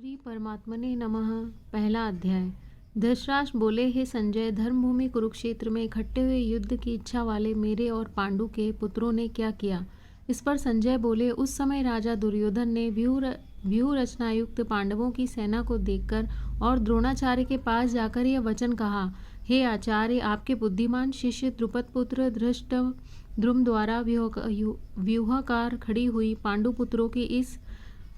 श्री परमात्मने नमः। पहला अध्याय। धृतराष्ट्र बोले, हे संजय, धर्मभूमि कुरुक्षेत्र में इकट्ठे हुए युद्ध की इच्छा वाले मेरे और पांडु के पुत्रों ने क्या किया। इस पर संजय बोले, उस समय राजा दुर्योधन ने व्यूह रचनायुक्त पांडवों की सेना को देखकर और द्रोणाचार्य के पास जाकर यह वचन कहा, हे आचार्य, आपके बुद्धिमान शिष्य द्रुपद पुत्र धृष्टद्युम्न द्वारा व्यूहाकार खड़ी हुई पांडुपुत्रों की इस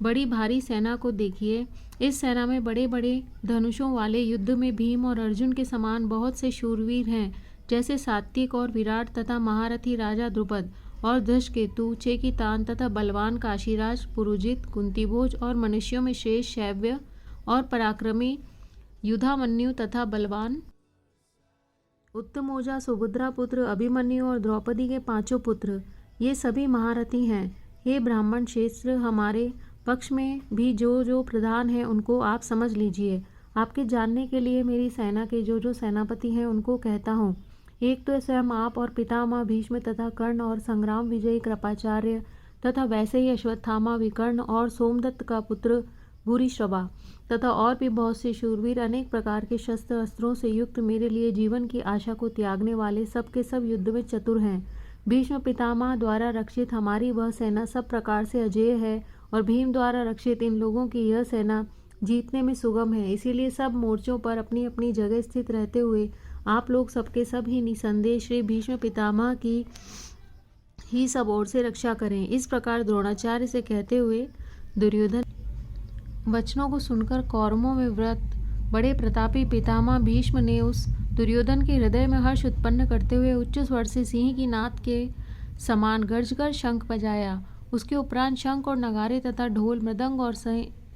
बड़ी भारी सेना को देखिए। इस सेना में बड़े बड़े धनुषों वाले युद्ध में भीम और अर्जुन के समान बहुत से शूरवीर हैं, जैसे सात्विक और विराट तथा महारथी राजा द्रुपद और धृष्टकेतु, चेकितान तथा बलवान काशीराज पुरुजित, कुंतीभोज और मनुष्यों में श्रेष्ठ शैव्य और पराक्रमी युधामन्यु तथा बलवान उत्तमौजा सुभद्रा पुत्र अभिमन्यु और द्रौपदी के पांचों पुत्र, ये सभी महारथी हैं। हे ब्राह्मण श्रेष्ठ, हमारे पक्ष में भी जो प्रधान हैं उनको आप समझ लीजिए। आपके जानने के लिए मेरी सेना के जो सेनापति हैं उनको कहता हूँ। एक तो स्वयं आप और पितामह भीष्म तथा कर्ण और संग्राम विजयी कृपाचार्य तथा वैसे ही अश्वत्थामा, विकर्ण और सोमदत्त का पुत्र भूरिश्रवा तथा और भी बहुत से शूरवीर अनेक प्रकार के शस्त्र अस्त्रों से युक्त मेरे लिए जीवन की आशा को त्यागने वाले सब के सब युद्ध में चतुर हैं। भीष्म पितामह द्वारा रक्षित हमारी वह सेना सब प्रकार से अजेय है और भीम द्वारा रक्षित इन लोगों की यह सेना जीतने में सुगम है। इसीलिए सब मोर्चों पर अपनी अपनी जगह स्थित रहते हुए आप लोग सबके सब ही निसंदेह श्री भीष्म पितामह की ही सब ओर से रक्षा करें। इस प्रकार द्रोणाचार्य से कहते हुए दुर्योधन वचनों को सुनकर कौरवों में व्रत बड़े प्रतापी पितामह भीष्म ने उस दुर्योधन के हृदय में हर्ष उत्पन्न करते हुए उच्च स्वर से सिंह की नाद के समान गर्जकर शंख बजाया। उसके उपरांत शंख और नगारे तथा ढोल, मृदंग और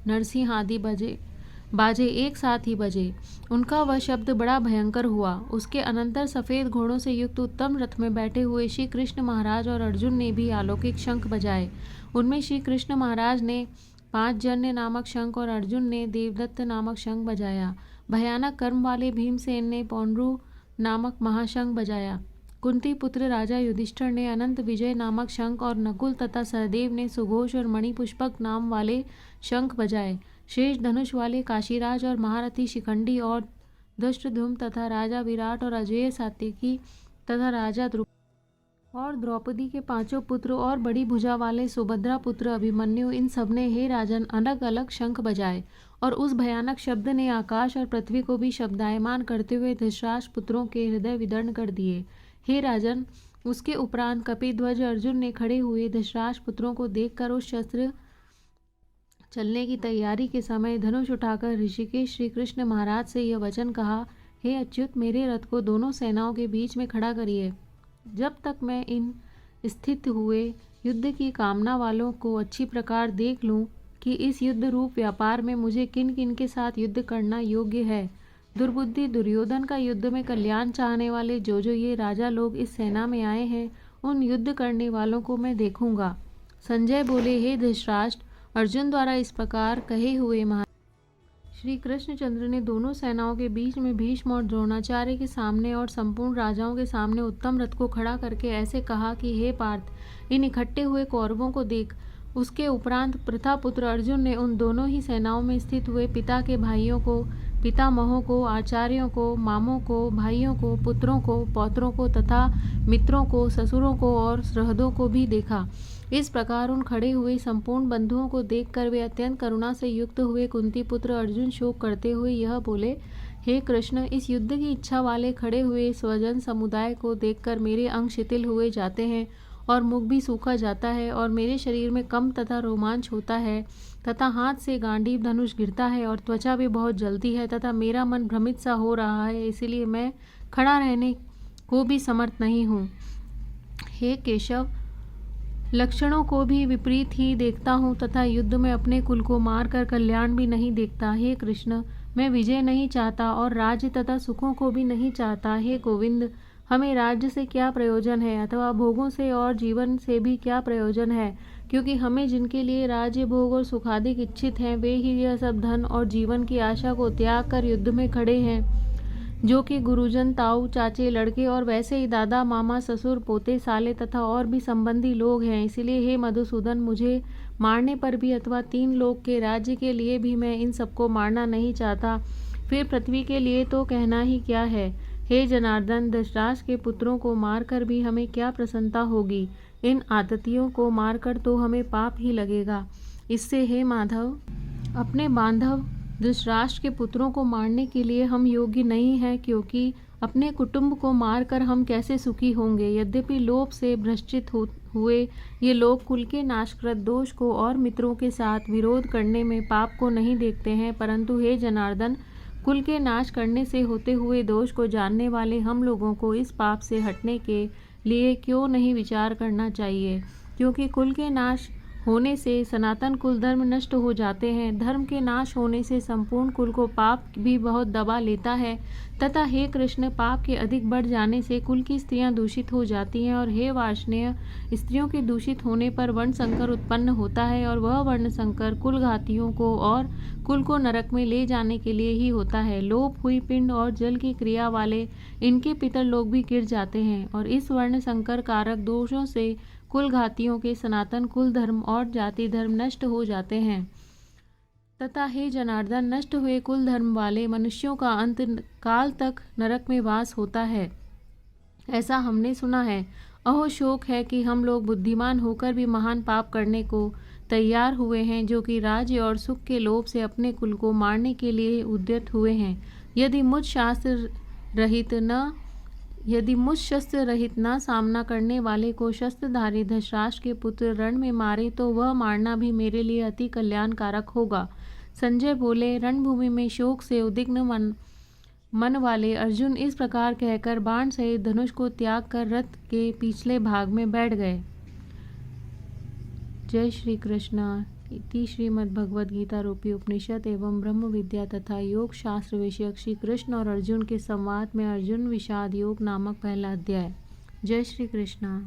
नरसिंह आदि बाजे एक साथ ही बजे। उनका वह शब्द बड़ा भयंकर हुआ। उसके अनंतर सफ़ेद घोड़ों से युक्त उत्तम रथ में बैठे हुए श्री कृष्ण महाराज और अर्जुन ने भी अलौकिक शंख बजाए। उनमें श्री कृष्ण महाराज ने पांचजन्य नामक शंख और अर्जुन ने देवदत्त नामक शंख बजाया। भयानक कर्म वाले भीमसेन ने पौंड्रू नामक महाशंख बजाया। कुंती पुत्र राजा युधिष्ठिर ने अनंत विजय नामक शंख और नकुल तथा सहदेव ने सुघोष और मणिपुष्पक नाम वाले शंख बजाए। शेष धनुष वाले काशीराज और महारथी शिखंडी और धृष्टद्युम्न तथा राजा विराट और अजेय सात्यकी तथा राजा द्रौपदी के पांचों पुत्र और बड़ी भुजा वाले सुभद्रा पुत्र अभिमन्यु, इन सब ने हे राजन अलग अलग शंख बजाए और उस भयानक शब्द ने आकाश और पृथ्वी को भी शब्दायमान करते हुए धृतराष्ट्र पुत्रों के हृदय विदीर्ण कर दिए। हे राजन, उसके उपरांत कपिध्वज अर्जुन ने खड़े हुए धृतराष्ट्र पुत्रों को देखकर उस शस्त्र चलने की तैयारी के समय धनुष उठाकर ऋषिकेश श्री कृष्ण महाराज से यह वचन कहा, हे अच्युत, मेरे रथ को दोनों सेनाओं के बीच में खड़ा करिए। जब तक मैं इन स्थित हुए युद्ध की कामना वालों को अच्छी प्रकार देख लूं कि इस युद्ध रूप व्यापार में मुझे किन किन के साथ युद्ध करना योग्य है। दुर्बुद्धि दुर्योधन का युद्ध में कल्याण चाहने वाले जो ये राजा लोग इस सेना में आए हैं, उन युद्ध करने वालों को मैं देखूंगा। संजय बोले, हे धृतराष्ट्र, अर्जुन द्वारा इस प्रकार कहे हुए श्री कृष्णचंद्र ने दोनों सेनाओं के बीच में भीष्म और द्रोणाचार्य के सामने और संपूर्ण राजाओं के सामने उत्तम रथ को खड़ा करके ऐसे कहा कि हे पार्थ, इन इकट्ठे हुए कौरवों को देख। उसके उपरांत प्रथापुत्र अर्जुन ने उन दोनों ही सेनाओं में स्थित हुए पिता के भाइयों को, पितामहों को, आचार्यों को, मामों को, भाइयों को, पुत्रों को, पौत्रों को तथा मित्रों को, ससुरों को और सहृदों को भी देखा। इस प्रकार उन खड़े हुए संपूर्ण बंधुओं को देखकर वे अत्यंत करुणा से युक्त हुए कुंती पुत्र अर्जुन शोक करते हुए यह बोले, हे कृष्ण, इस युद्ध की इच्छा वाले खड़े हुए स्वजन समुदाय को देखकर मेरे अंग शिथिल हुए जाते हैं और मुख भी सूखा जाता है और मेरे शरीर में कंप तथा रोमांच होता है तथा हाथ से गांडीव धनुष गिरता है और त्वचा भी बहुत जलती है तथा मेरा मन भ्रमित सा हो रहा है। इसीलिए मैं खड़ा रहने को भी समर्थ नहीं हूँ। हे केशव, लक्षणों को भी विपरीत ही देखता हूँ तथा युद्ध में अपने कुल को मारकर कल्याण भी नहीं देखता। हे कृष्ण, मैं विजय नहीं चाहता और राज्य तथा सुखों को भी नहीं चाहता। हे गोविंद, हमें राज्य से क्या प्रयोजन है अथवा भोगों से और जीवन से भी क्या प्रयोजन है, क्योंकि हमें जिनके लिए राज्य भोग और सुखादिक इच्छित हैं वे ही यह सब धन और जीवन की आशा को त्याग कर युद्ध में खड़े हैं, जो कि गुरुजन, ताऊ, चाचे, लड़के और वैसे ही दादा, मामा, ससुर, पोते, साले तथा और भी संबंधी लोग हैं। इसीलिए हे मधुसूदन, मुझे मारने पर भी अथवा 3 लोक के राज्य के लिए भी मैं इन सबको मारना नहीं चाहता, फिर पृथ्वी के लिए तो कहना ही क्या है। हे जनार्दन, धृतराष्ट्र के पुत्रों को मारकर भी हमें क्या प्रसन्नता होगी। इन आततियों को मारकर तो हमें पाप ही लगेगा। इससे हे माधव, अपने बांधव धृतराष्ट्र के पुत्रों को मारने के लिए हम योग्य नहीं हैं, क्योंकि अपने कुटुंब को मारकर हम कैसे सुखी होंगे। यद्यपि लोभ से भ्रष्टित हुए ये लोग कुल के नाशकृत दोष को और मित्रों के साथ विरोध करने में पाप को नहीं देखते हैं, परंतु हे जनार्दन, कुल के नाश करने से होते हुए दोष को जानने वाले हम लोगों को इस पाप से हटने के लिए क्यों नहीं विचार करना चाहिए। क्योंकि कुल के नाश होने से सनातन कुल धर्म नष्ट हो जाते हैं। धर्म के नाश होने से संपूर्ण कुल को पाप भी बहुत दबा लेता है। तथा हे कृष्ण, पाप के अधिक बढ़ जाने से कुल की स्त्रियां दूषित हो जाती हैं, और हे वार्ष्णेय, स्त्रियों के दूषित होने पर वर्ण संकर उत्पन्न होता है, और वह वर्ण संकर कुल घातियों को और कुल को नरक में ले जाने के लिए ही होता है। लोप हुई पिंड और जल की क्रिया वाले इनके पितर लोग भी गिर जाते हैं, और इस वर्ण संकर कारक दोषों से कुल घातियों के सनातन कुल धर्म और जाति धर्म नष्ट हो जाते हैं। तथा हे जनार्दन, नष्ट हुए कुल धर्म वाले मनुष्यों का अंत काल तक नरक में वास होता है, ऐसा हमने सुना है। अहो, शोक है कि हम लोग बुद्धिमान होकर भी महान पाप करने को तैयार हुए हैं, जो कि राज्य और सुख के लोभ से अपने कुल को मारने के लिए उद्यत हुए हैं। यदि मुझ शस्त्र रहित न सामना करने वाले को शस्त्रधारी धृतराष्ट्र के पुत्र रण में मारे, तो वह मारना भी मेरे लिए अति कल्याणकारक होगा। संजय बोले, रणभूमि में शोक से उद्विग्न मन वाले अर्जुन इस प्रकार कहकर बाण सहित धनुष को त्याग कर रथ के पिछले भाग में बैठ गए। जय श्री कृष्ण। इति श्रीमद्भगवद गीता रूपी उपनिषद एवं ब्रह्म विद्या तथा योग शास्त्र विषयक श्री कृष्ण और अर्जुन के संवाद में अर्जुन विषाद योग नामक पहला अध्याय। जय श्री कृष्ण।